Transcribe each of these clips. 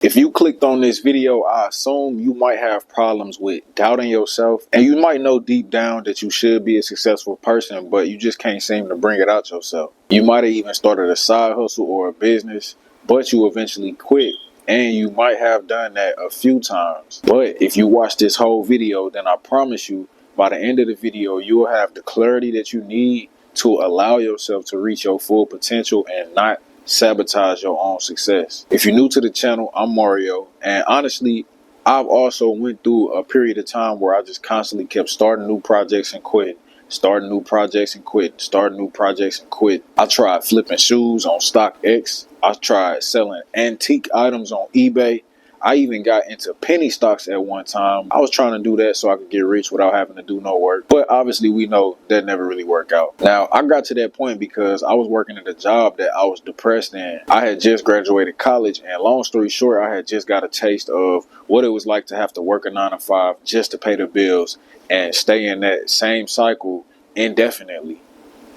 If you clicked on this video, I assume you might have problems with doubting yourself, and you might know deep down that you should be a successful person, but you just can't seem to bring it out yourself. You might have even started a side hustle or a business, but you eventually quit, and you might have done that a few times. But if you watch this whole video, then I promise you, by the end of the video, you will have the clarity that you need to allow yourself to reach your full potential and not sabotage your own success. If you're new to the channel, I'm Mario, and honestly, I've also went through a period of time where I just constantly kept starting new projects and quitting, starting new projects and quitting, starting new projects and quitting. I tried flipping shoes on StockX. I tried selling antique items on eBay. I even got into penny stocks at one time. I was trying to do that so I could get rich without having to do no work. But obviously we know that never really worked out. Now, I got to that point because I was working at a job that I was depressed in. I had just graduated college, and long story short, I had just got a taste of what it was like to have to work a 9 to 5 just to pay the bills and stay in that same cycle indefinitely.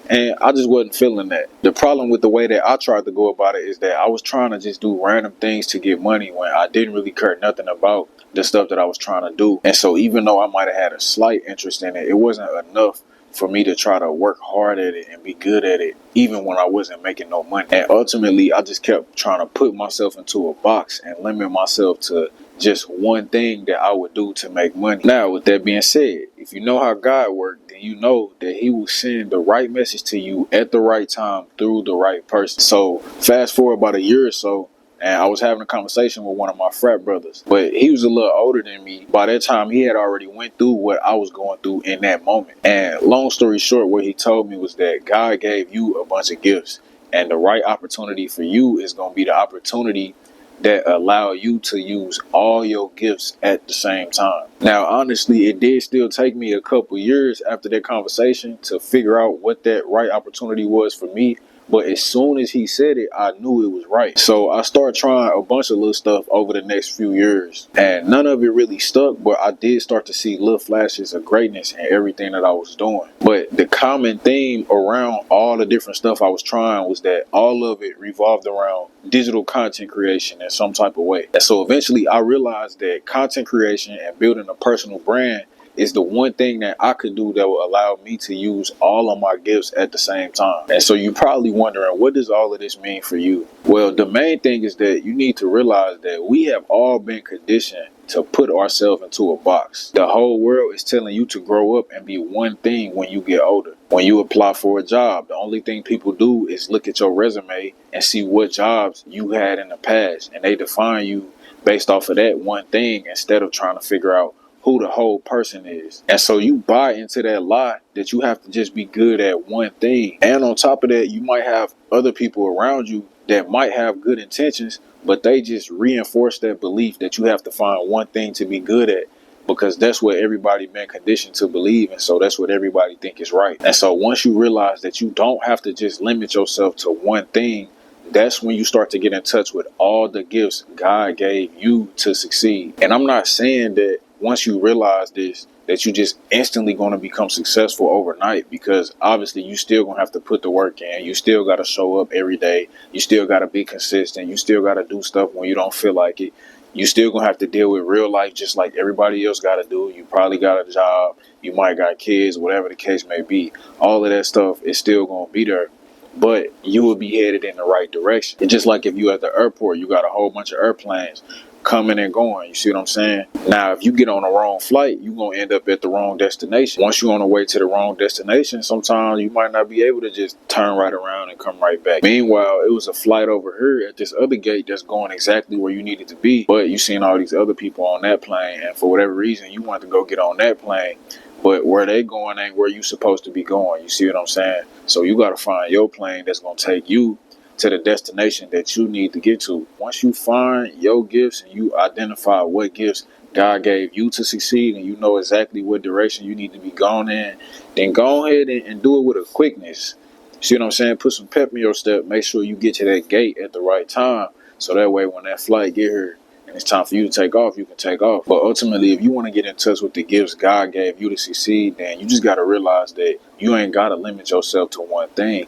And I just wasn't feeling that. The problem with the way that I tried to go about it is that I was trying to just do random things to get money when I didn't really care nothing about the stuff that I was trying to do. And so even though I might have had a slight interest in it, it wasn't enough for me to try to work hard at it and be good at it, even when I wasn't making no money. And ultimately, I just kept trying to put myself into a box and limit myself to just one thing that I would do to make money. Now, with that being said, if you know how God works, then you know that he will send the right message to you at the right time through the right person. So fast forward about a year or so, and I was having a conversation with one of my frat brothers, but he was a little older than me. By that time, he had already went through what I was going through in that moment. And long story short, what he told me was that God gave you a bunch of gifts, and the right opportunity for you is going to be the opportunity that allow you to use all your gifts at the same time. Now, honestly, it did still take me a couple years after that conversation to figure out what that right opportunity was for me. But as soon as he said it, I knew it was right. So I started trying a bunch of little stuff over the next few years, and none of it really stuck, but I did start to see little flashes of greatness in everything that I was doing. But the common theme around all the different stuff I was trying was that all of it revolved around digital content creation in some type of way. And so eventually I realized that content creation and building a personal brand is the one thing that I could do that will allow me to use all of my gifts at the same time. And so you're probably wondering, what does all of this mean for you? Well, the main thing is that you need to realize that we have all been conditioned to put ourselves into a box. The whole world is telling you to grow up and be one thing when you get older. When you apply for a job, the only thing people do is look at your resume and see what jobs you had in the past, and they define you based off of that one thing instead of trying to figure out who the whole person is. And so you buy into that lie that you have to just be good at one thing. And on top of that, you might have other people around you that might have good intentions, but they just reinforce that belief that you have to find one thing to be good at, because that's what everybody been conditioned to believe, and so that's what everybody think is right. And so once you realize that you don't have to just limit yourself to one thing, that's when you start to get in touch with all the gifts God gave you to succeed. And I'm not saying that once you realize this, that you just instantly going to become successful overnight, because obviously you still going to have to put the work in. You still got to show up every day. You still got to be consistent. You still got to do stuff when you don't feel like it. You still going to have to deal with real life just like everybody else got to do. You probably got a job. You might got kids, whatever the case may be. All of that stuff is still going to be there, but you will be headed in the right direction. It's just like if you at the airport, you got a whole bunch of airplanes coming and going. You see what I'm saying? Now, if you get on the wrong flight, you're going to end up at the wrong destination. Once you're on the way to the wrong destination, sometimes you might not be able to just turn right around and come right back. Meanwhile, it was a flight over here at this other gate that's going exactly where you needed to be, but you seen all these other people on that plane, and for whatever reason, you want to go get on that plane, but where they going ain't where you supposed to be going. You see what I'm saying? So you got to find your plane that's going to take you to the destination that you need to get to. Once you find your gifts and you identify what gifts God gave you to succeed, and you know exactly what direction you need to be going in, then go ahead and do it with a quickness. See what I'm saying? Put some pep in your step. Make sure you get to that gate at the right time, so that way when that flight get here and it's time for you to take off, you can take off. But ultimately, if you want to get in touch with the gifts God gave you to succeed, then you just got to realize that you ain't got to limit yourself to one thing.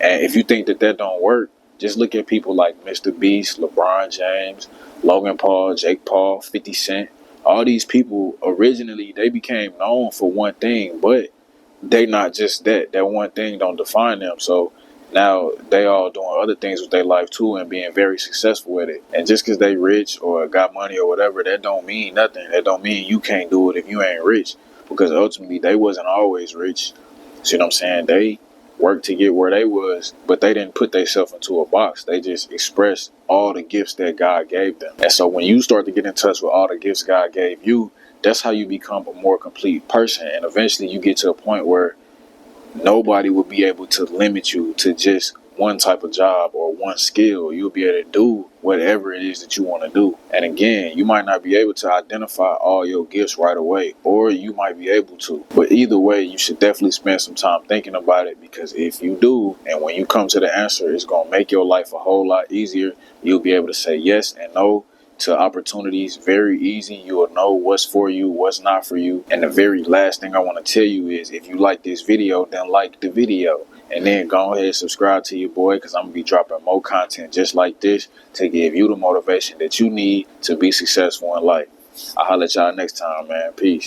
And if you think that don't work, Just look at people like Mr. Beast, LeBron James, Logan Paul, Jake Paul, 50 Cent. All these people, originally, they became known for one thing, but they not just that. That one thing don't define them. So now they all doing other things with their life too and being very successful with it. And just because they rich or got money or whatever, that don't mean nothing. That don't mean you can't do it if you ain't rich. Because ultimately they wasn't always rich. See what I'm saying? They worked to get where they was, but they didn't put themselves into a box. They just expressed all the gifts that God gave them. And so when you start to get in touch with all the gifts God gave you, that's how you become a more complete person. And eventually you get to a point where nobody will be able to limit you to just one type of job or one skill. You'll be able to do whatever it is that you want to do. And again, you might not be able to identify all your gifts right away, or you might be able to. But either way, you should definitely spend some time thinking about it, because if you do, and when you come to the answer, it's going to make your life a whole lot easier. You'll be able to say yes and no to opportunities very easy. You will know what's for you, what's not for you. And the very last thing I want to tell you is, if you like this video, then like the video. And then go ahead and subscribe to your boy, because I'm going to be dropping more content just like this to give you the motivation that you need to be successful in life. I'll holler at y'all next time, man. Peace.